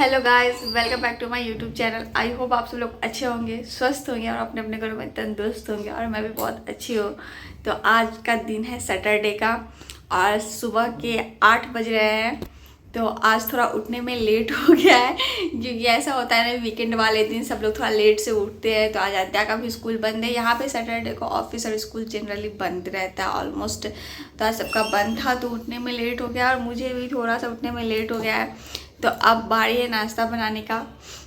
Hello guys, welcome back to my YouTube channel. I hope आप सब लोग अच्छे होंगे, स्वस्थ होंगे और अपने अपने घरों में तंदुरुस्त होंगे और मैं भी बहुत अच्छी हूँ। तो आज का दिन है सैटरडे का और सुबह के 8 बज रहे हैं। तो आज थोड़ा उठने में लेट हो गया है क्योंकि ऐसा होता है ना, वीकेंड वाले दिन सब लोग थोड़ा लेट से उठते हैं। तो आज अद्या का भी स्कूल बंद है। यहाँ पे सैटरडे को ऑफिस और स्कूल जनरली बंद रहता है ऑलमोस्ट। तो आज सबका बंद था तो उठने में लेट हो गया और मुझे भी थोड़ा सा उठने में लेट हो गया है। तो अब बारी है नाश्ता बनाने का।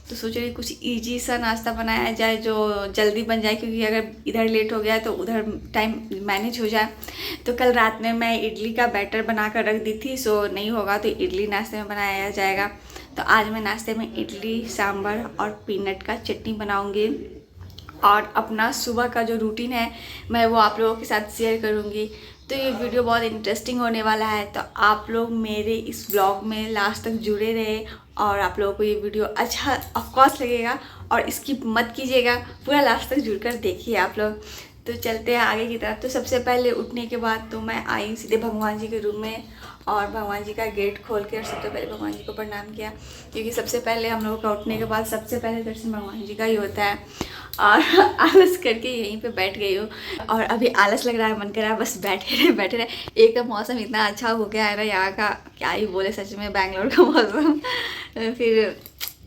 तो सोच रही कुछ इजी सा नाश्ता बनाया जाए जो जल्दी बन जाए, क्योंकि अगर इधर लेट हो गया तो उधर टाइम मैनेज हो जाए। तो कल रात में मैं इडली का बैटर बना कर रख दी थी, सो नहीं होगा तो इडली नाश्ते में बनाया जाएगा। तो आज मैं नाश्ते में इडली सांभर और पीनट का चटनी बनाऊंगी और अपना सुबह का जो रूटीन है मैं वो आप लोगों के साथ शेयर करूंगी। तो ये वीडियो बहुत इंटरेस्टिंग होने वाला है, तो आप लोग मेरे इस ब्लॉग में लास्ट तक जुड़े रहे और आप लोगों को ये वीडियो अच्छा ऑफकोर्स लगेगा और स्किप मत कीजिएगा, पूरा लास्ट तक जुड़कर देखिए आप लोग। तो चलते हैं आगे की तरफ। तो सबसे पहले उठने के बाद तो मैं आई सीधे भगवान जी के रूम में और भगवान जी का गेट खोल के और सबसे पहले भगवान जी को प्रणाम किया, क्योंकि सबसे पहले हम लोगों का उठने के बाद सबसे पहले दर्शन भगवान जी का ही होता है। और आलस करके यहीं पे बैठ गई हूँ और अभी आलस लग रहा है, मन कर रहा है बस बैठे रहे। एक तो मौसम इतना अच्छा हो गया है ना यहाँ का, क्या ही बोले, सच में बैंगलोर का मौसम। फिर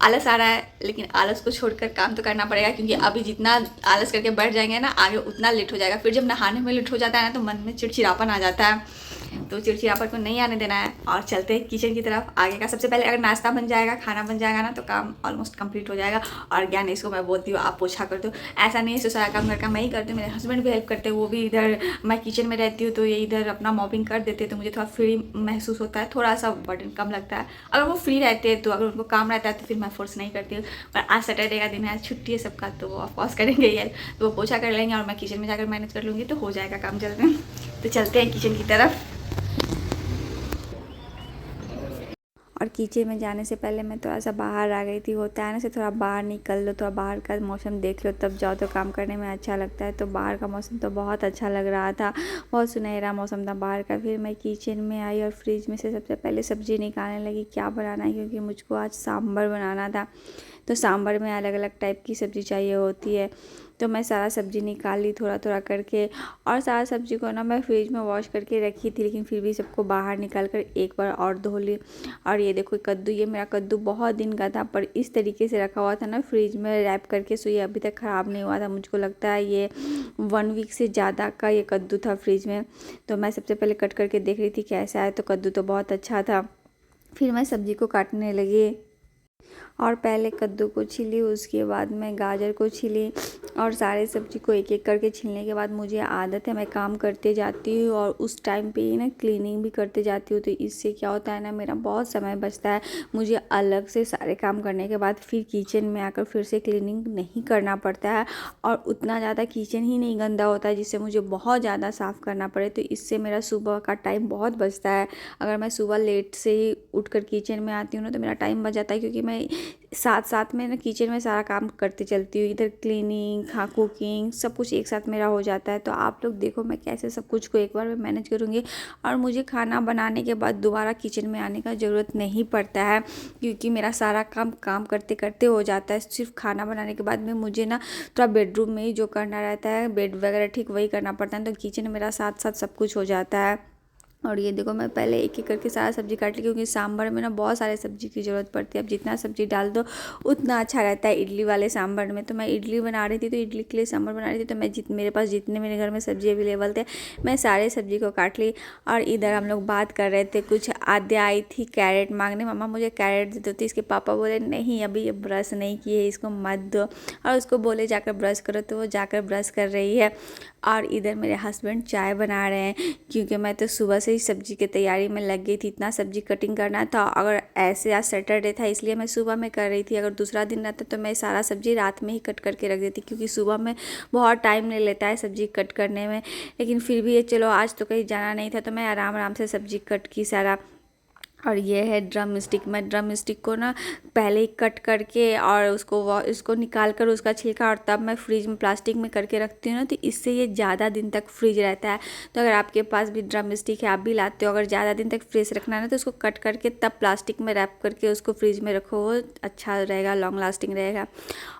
आलस आ रहा है, लेकिन आलस को छोड़कर काम तो करना पड़ेगा, क्योंकि अभी जितना आलस करके बैठ जाएंगे ना आगे उतना लेट हो जाएगा। फिर जब नहाने में लेट हो जाता है ना तो मन में चिड़चिड़ापन आ जाता है। तो चिड़चिड़ापन को नहीं आने देना है और चलते हैं किचन की तरफ आगे का। सबसे पहले अगर नाश्ता बन जाएगा, खाना बन जाएगा ना, तो काम ऑलमोस्ट कंप्लीट हो जाएगा। और ज्ञान इसको मैं बोलती हूँ आप पोछा कर दो, ऐसा नहीं है सारा काम घर का मैं ही करती हूँ, मेरे हस्बैंड भी हेल्प करते हैं। वो भी इधर, मैं किचन में रहती हूँ तो ये इधर अपना मॉपिंग कर देते हैं, तो मुझे थोड़ा फ्री महसूस होता है, थोड़ा सा बर्डन कम लगता है। अगर वो फ्री रहते हैं तो, अगर उनको काम रहता है तो फिर मैं फोर्स नहीं करती हूँ। पर आज सैटरडे का दिन है, छुट्टी है सबका, तो वो ऑफकोर्स करेंगे ही, तो वो पोछा कर लेंगे और मैं किचन में जाकर मैनेज कर लूँगी, तो हो जाएगा काम जल्दी। तो चलते हैं किचन की तरफ। और किचन में जाने से पहले मैं थोड़ा सा बाहर आ गई थी। होता है ना से थोड़ा बाहर निकल लो, थोड़ा बाहर का मौसम देख लो, तब जाओ तो काम करने में अच्छा लगता है। तो बाहर का मौसम तो बहुत अच्छा लग रहा था, बहुत सुनहरा मौसम था बाहर का। फिर मैं किचन में आई और फ्रिज में से सबसे पहले सब्ज़ी निकालने लगी क्या बनाना है, क्योंकि मुझको आज सांभर बनाना था। तो सांभर में अलग अलग टाइप की सब्ज़ी चाहिए होती है। तो मैं सारा सब्ज़ी निकाल ली थोड़ा थोड़ा करके, और सारा सब्ज़ी को ना मैं फ्रिज में वॉश करके रखी थी, लेकिन फिर भी सबको बाहर निकाल कर एक बार और धो ली। और ये देखो कद्दू, ये मेरा कद्दू बहुत दिन का था, पर इस तरीके से रखा हुआ था ना फ्रिज में रैप करके, सो ये अभी तक ख़राब नहीं हुआ था। मुझको लगता है ये 1 वीक से ज़्यादा का ये कद्दू था फ्रिज में। तो मैं सबसे पहले कट करके देख रही थी कैसा है, तो कद्दू तो बहुत अच्छा था। फिर मैं सब्ज़ी को काटने लगी और पहले कद्दू को छीली, उसके बाद मैं गाजर को छीली और सारे सब्ज़ी को एक एक करके छीलने के बाद मुझे आदत है मैं काम करते जाती हूँ और उस टाइम पे ही ना क्लीनिंग भी करते जाती हूँ। तो इससे क्या होता है ना, मेरा बहुत समय बचता है, मुझे अलग से सारे काम करने के बाद फिर किचन में आकर फिर से क्लीनिंग नहीं करना पड़ता है और उतना ज़्यादा किचन ही नहीं गंदा होता है जिससे मुझे बहुत ज़्यादा साफ़ करना पड़े। तो इससे मेरा सुबह का टाइम बहुत बचता है। अगर मैं सुबह लेट से ही उठकर किचन में आती हूँ ना तो मेरा टाइम बच जाता है, क्योंकि मैं साथ साथ में ना किचन में सारा काम करते चलती हूँ, इधर क्लीनिंग, हाँ कुकिंग, सब कुछ एक साथ मेरा हो जाता है। तो आप लोग देखो मैं कैसे सब कुछ को एक बार में मैनेज करूँगी और मुझे खाना बनाने के बाद दोबारा किचन में आने का ज़रूरत नहीं पड़ता है, क्योंकि मेरा सारा काम करते करते हो जाता है। सिर्फ खाना बनाने के बाद में मुझे ना थोड़ा बेडरूम में ही जो करना रहता है, बेड वगैरह ठीक वही करना पड़ता है, तो किचन में मेरा साथ साथ सब कुछ हो जाता है। और ये देखो मैं पहले एक एक करके सारा सब्ज़ी काट ली, क्योंकि सांभर में ना बहुत सारे सब्ज़ी की ज़रूरत पड़ती है। अब जितना सब्ज़ी डाल दो उतना अच्छा रहता है इडली वाले सांभर में। तो मैं इडली बना रही थी, तो इडली के लिए सांभर बना रही थी, तो मैं मेरे पास जितने मेरे घर में सब्ज़ी अवेलेबल थे मैं सारे सब्ज़ी को काट ली। और इधर हम लोग बात कर रहे थे, कुछ आद्या आई थी कैरेट मांगने, मम्मा मुझे कैरेट दे दो। तो इसके पापा बोले नहीं अभी ये ब्रश नहीं किए, इसको मत दो, और उसको बोले जाकर ब्रश करो, तो वो जाकर ब्रश कर रही है। और इधर मेरे हस्बैंड चाय बना रहे हैं, क्योंकि मैं तो सुबह से ही सब्ज़ी की तैयारी में लग गई थी, इतना सब्ज़ी कटिंग करना था। अगर ऐसे आज सैटरडे था इसलिए मैं सुबह में कर रही थी, अगर दूसरा दिन रहता तो मैं सारा सब्ज़ी रात में ही कट करके रख देती, क्योंकि सुबह में बहुत टाइम ले लेता है सब्ज़ी कट करने में। लेकिन फिर भी ये चलो आज तो कहीं जाना नहीं था तो मैं आराम आराम से सब्ज़ी कट की सारा। और ये है ड्रम स्टिक। मैं ड्रम स्टिक को ना पहले ही कट करके और इसको निकाल कर उसका छिलका, और तब मैं फ्रिज में प्लास्टिक में करके रखती हूँ ना, तो इससे ये ज़्यादा दिन तक फ्रिज रहता है। तो अगर आपके पास भी ड्रम स्टिक है, आप भी लाते हो, अगर ज़्यादा दिन तक फ्रेश रखना है ना, तो उसको कट करके तब प्लास्टिक में रैप करके उसको फ्रिज में रखो, वो अच्छा रहेगा, लॉन्ग लास्टिंग रहेगा।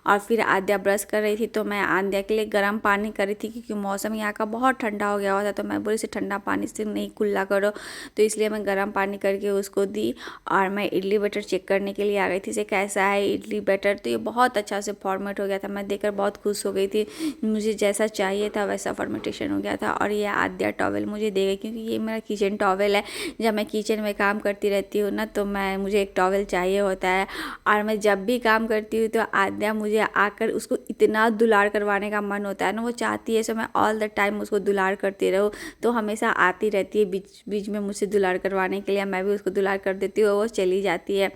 और फिर आद्या ब्रश कर रही थी, तो मैं आद्या के लिए गर्म पानी कर रही थी, क्योंकि मौसम यहाँ का बहुत ठंडा हो गया हुआ था। तो मैं बोली से ठंडा पानी से नहीं कुल्ला करो, तो इसलिए मैं गर्म पानी करके उसको दी। और मैं इडली बैटर चेक करने के लिए आ गई थी से कैसा है इडली बैटर। तो ये बहुत अच्छा से फॉर्मेट हो गया था, मैं देखकर बहुत खुश हो गई थी। मुझे जैसा चाहिए था वैसा फॉर्मेटेशन हो गया था। और ये आद्या टॉवल मुझे दे गई, क्योंकि ये मेरा किचन टॉवल है। जब मैं किचन में काम करती रहती हूँ ना, तो मुझे एक टॉवल चाहिए होता है। और मैं जब भी काम करती हूँ तो आद्या मुझे आकर उसको इतना दुलार करवाने का मन होता है ना, वो चाहती है सो मैं ऑल द टाइम उसको दुलार करती रहूँ। तो हमेशा आती रहती है बीच बीच में मुझसे दुलार करवाने के लिए, मैं भी उसको दुलार कर देती हूँ, वो चली जाती है।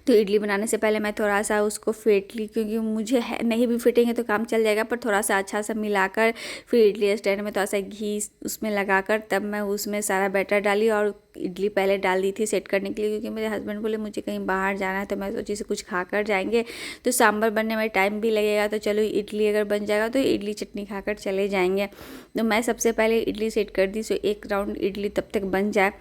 तो इडली बनाने से पहले मैं थोड़ा सा उसको फेंट ली, क्योंकि मुझे नहीं भी फेंटेंगे तो काम चल जाएगा, पर थोड़ा सा अच्छा सा मिलाकर फिर इडली स्टैंड में थोड़ा सा घी उसमें लगाकर तब मैं उसमें सारा बैटर डाली। और इडली पहले डाल दी थी सेट करने के लिए, क्योंकि मेरे हस्बैंड बोले मुझे कहीं बाहर जाना है, तो मैं सोची से कुछ खा कर जाएंगे, तो सांभर बनने में टाइम भी लगेगा, तो चलो इडली अगर बन जाएगा तो इडली चटनी खाकर चले जाएंगे। तो मैं सबसे पहले इडली सेट कर दी, सो एक राउंड इडली तब तक बन जाए,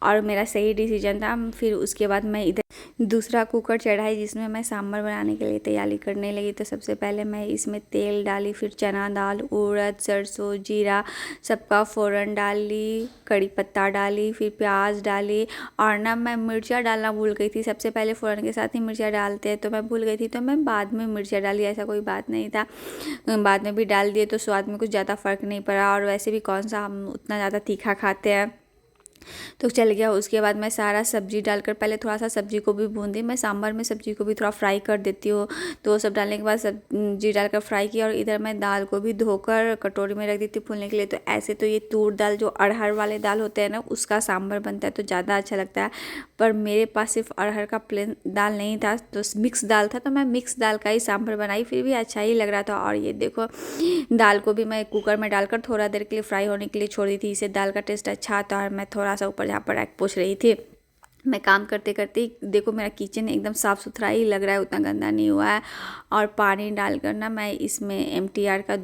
और मेरा सही डिसीजन था। फिर उसके बाद मैं इधर दूसरा कुकर चढ़ाई, जिसमें मैं सांभर बनाने के लिए तैयारी करने लगी। तो सबसे पहले मैं इसमें तेल डाली, फिर चना दाल, उड़द, सरसों, जीरा सबका फ़ोरन डाली, कड़ी पत्ता डाली, फिर प्याज डाली। और ना मैं मिर्चा डालना भूल गई थी, सबसे पहले फ़ोरन के साथ ही मिर्चा डालते हैं, तो मैं भूल गई थी, तो मैं बाद में मिर्चा डाली, ऐसा कोई बात नहीं था, बाद में भी डाल दिए तो स्वाद में कुछ ज़्यादा फ़र्क नहीं पड़ा। और वैसे भी कौन सा हम उतना ज़्यादा तीखा खाते हैं, तो चल गया। उसके बाद मैं सारा सब्जी डालकर पहले थोड़ा सा सब्जी को भी भून दी, मैं सांभर में सब्जी को भी थोड़ा फ्राई कर देती हूँ। तो वो सब डालने के बाद सब्जी डालकर फ्राई किया, और इधर मैं दाल को भी धोकर कटोरी में रख दी थी फूलने के लिए। तो ऐसे तो ये तूर दाल जो अरहर वाले दाल होते हैं ना, उसका सांभर बनता है तो ज़्यादा अच्छा लगता है, पर मेरे पास सिर्फ अरहर का प्लेन दाल नहीं था, तो मिक्स दाल था, तो मैं मिक्स दाल का ही सांभर बनाई, फिर भी अच्छा ही लग रहा था। और ये देखो दाल को भी मैं कुकर में डालकर थोड़ा देर के लिए फ्राई होने के लिए छोड़ दी थी, इससे दाल का टेस्ट अच्छा आता है। और मैं थोड़ा सा ऊपर जहाँ पर रैक पोंछ रही थी, मैं काम करते करते देखो मेरा किचन एकदम साफ़ सुथरा ही लग रहा है, उतना गंदा नहीं हुआ है। और पानी डालकर ना मैं इसमें MTR का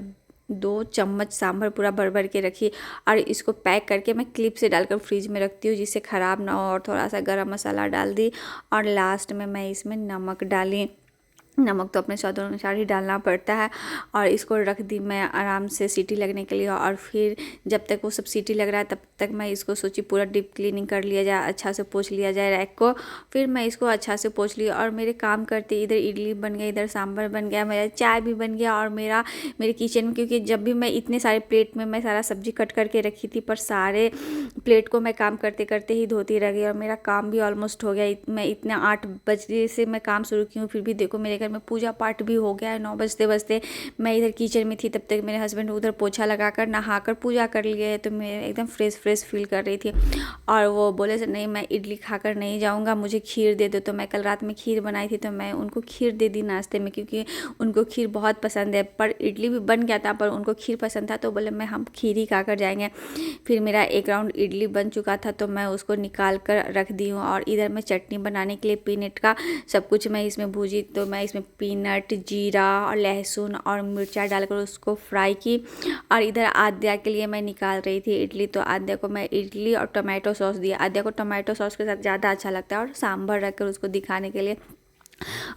2 चम्मच सांभर पूरा भर भर के रखी, और इसको पैक करके मैं क्लिप से डालकर फ्रिज में रखती हूँ, जिससे ख़राब ना हो। और थोड़ा सा गरम मसाला डाल दी, और लास्ट में मैं इसमें नमक डाली। नमक तो अपने स्वाद अनुसार ही डालना पड़ता है। और इसको रख दी मैं आराम से सीटी लगने के लिए। और फिर जब तक वो सब सीटी लग रहा है तब तक मैं इसको सोची पूरा डीप क्लीनिंग कर लिया जाए, अच्छा से पोंछ लिया जाए रैक को। फिर मैं इसको अच्छा से पोंछ ली, और मेरे काम करते इधर इडली बन गया, इधर सांभर बन गया, मेरा चाय भी बन गया। और मेरे किचन में, क्योंकि जब भी मैं इतने सारे प्लेट में मैं सारा सब्जी कट करके रखी थी, पर सारे प्लेट को मैं काम करते करते ही धोती रह गई, और मेरा काम भी ऑलमोस्ट हो गया। मैं इतना 8 बजे से मैं काम शुरू की हूँ, फिर भी देखो मेरे घर में पूजा पाठ भी हो गया है। 9 बजते बजते मैं इधर किचन में थी, तब तक मेरे हस्बैंड उधर पोछा लगाकर नहाकर पूजा कर लिए, तो मैं एकदम फ्रेश फील कर रही थी। और वो बोले से नहीं, मैं इडली खाकर नहीं जाऊँगा, मुझे खीर दे दो। तो मैं कल रात में खीर बनाई थी, तो मैं उनको खीर दे दी नाश्ते में, क्योंकि उनको खीर बहुत पसंद है। पर इडली भी बन गया था, पर उनको खीर पसंद था, तो बोले हम खीर ही खाकर जाएंगे। फिर मेरा एक राउंड इडली बन चुका था, तो मैं उसको निकाल कर रख दी हूँ। और इधर मैं चटनी बनाने के लिए पीनट का सब कुछ मैं इसमें भूजी, तो मैं इसमें पीनट, जीरा और लहसुन और मिर्चा डालकर उसको फ्राई की। और इधर आद्या के लिए मैं निकाल रही थी इडली, तो आद्या को मैं इडली और टमाटो सॉस दिया। आद्या को टमाटो सॉस के साथ ज़्यादा अच्छा लगता है, और सांभर रखकर उसको दिखाने के लिए।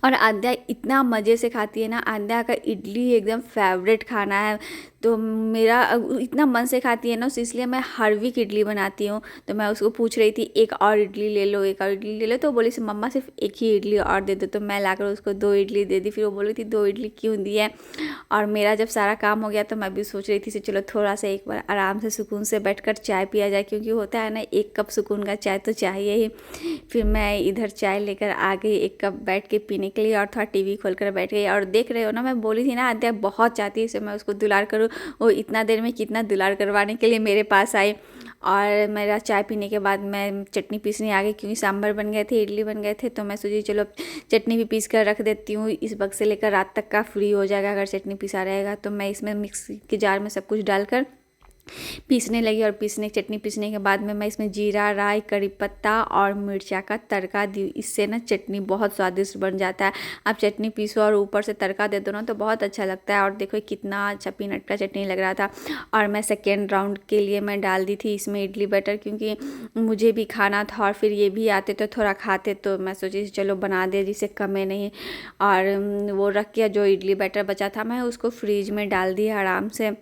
और आद्या इतना मज़े से खाती है ना, आद्या का इडली एकदम फेवरेट खाना है। तो मेरा इतना मन से खाती है ना, इसलिए मैं हर वीक इडली बनाती हूँ। तो मैं उसको पूछ रही थी एक और इडली ले लो, एक और इडली ले लो, तो बोली से मम्मा सिर्फ एक ही इडली और दे दो। तो मैं लाकर उसको 2 इडली दे दी। फिर वो बोली थी 2 इडली क्यों दी है। और मेरा जब सारा काम हो गया, तो मैं भी सोच रही थी से चलो थोड़ा सा एक बार आराम से सुकून से बैठकर चाय पिया जाए, क्योंकि होता है ना 1 कप सुकून का चाय तो चाहिए ही। फिर मैं इधर चाय लेकर आ गई 1 कप बैठ के पीने के लिए, और थोड़ा टीवी खोलकर बैठ गई। और देख रहे हो ना, मैं बोली थी ना आद्या बहुत चाहती है इसे मैं उसको दुलार करूँ, वो इतना देर में कितना दुलार करवाने के लिए मेरे पास आई। और मेरा चाय पीने के बाद मैं चटनी पीसने आ गई, क्योंकि सांभर बन गए थे, इडली बन गए थे। तो मैं सोची चलो चटनी भी पीस कर रख देती हूँ, इस वक्त से लेकर रात तक का फ्री हो जाएगा अगर चटनी पीसा रहेगा। तो मैं इसमें मिक्सी के जार में सब कुछ डालकर पीसने लगी और चटनी पीसने के बाद में मैं इसमें जीरा, राई, करी पत्ता और मिर्चा का तड़का दी। इससे ना चटनी बहुत स्वादिष्ट बन जाता है। आप चटनी पीसो और ऊपर से तड़का दे दो ना तो बहुत अच्छा लगता है। और देखो कितना अच्छा पीनट का चटनी लग रहा था। और मैं सेकेंड राउंड के लिए मैं डाल दी थी इसमें इडली बैटर, क्योंकि मुझे भी खाना था और फिर ये भी आते तो थोड़ा खाते, तो मैं सोची चलो बना दे जिससे कमे नहीं। और वो रख के जो इडली बैटर बचा था मैं उसको फ्रीज में डाल दिया आराम से।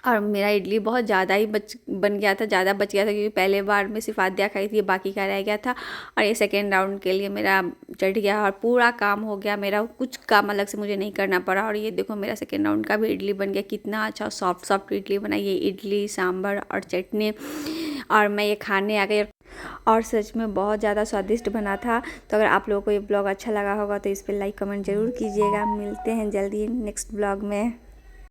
और मेरा इडली बहुत ज़्यादा ही बन गया था, ज़्यादा बच गया था, क्योंकि पहले बार में सिर्फ आधिया खाई थी, बाकी का रह गया था। और ये सेकेंड राउंड के लिए मेरा चढ़ गया और पूरा काम हो गया मेरा, कुछ काम अलग से मुझे नहीं करना पड़ा। और ये देखो मेरा सेकेंड राउंड का भी इडली बन गया, कितना अच्छा सॉफ्ट सॉफ्ट इडली बनाई। ये इडली, सांभर और चटनी, और मैं ये खाने आ गई और सच में बहुत ज़्यादा स्वादिष्ट बना था। तो अगर आप लोगों को ये ब्लॉग अच्छा लगा होगा तो इस पर लाइक कमेंट ज़रूर कीजिएगा। मिलते हैं जल्दी नेक्स्ट ब्लॉग में।